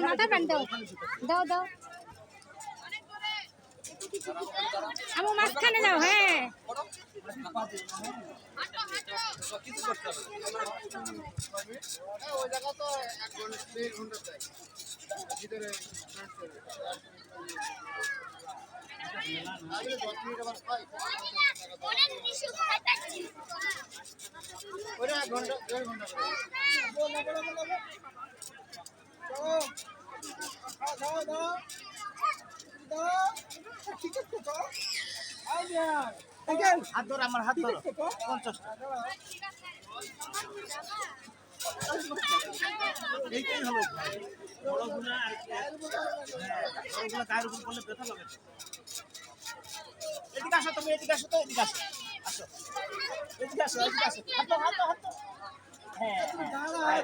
মাথা টান দাও দাও দাও আমু মাঝখানে যাও হ্যাঁ ওই জায়গা তো 1 ঘন্টা চাই ভিতরে ওরা 1 ঘন্টা 1.5 ঘন্টা হাত ধর আমার হাত ধরো 50 এইটাই হলো বড়গুলা আর বড়গুলা গায়ের উপর করলে ব্যথা লাগে এদিকে আসো তুমি এদিকে আসো তো এদিকে আসো আসো এদিকে আসো এদিকে আসো হাত তো হ্যাঁ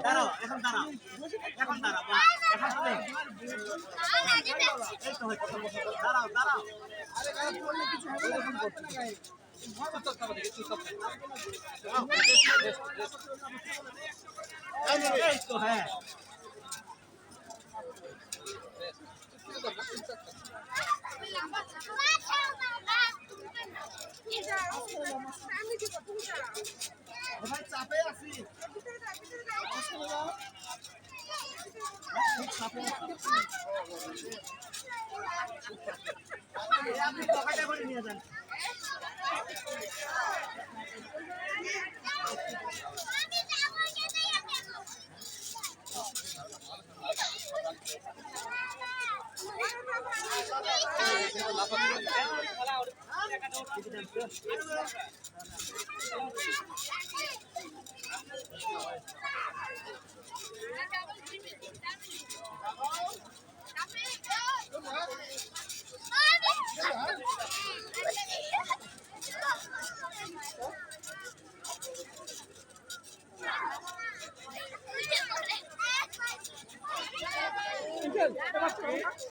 দাঁড়াও এখন দাঁড়াও এখন দাঁড়াও এখন শুনে এই তো হয় কথা বলছো দাঁড়াও আরে গায়ে পড়লে কিছু হবে না এরকম করতে এই তো হ্যাঁ চাপে আছি আপনি পকেটে করে নিয়ে যান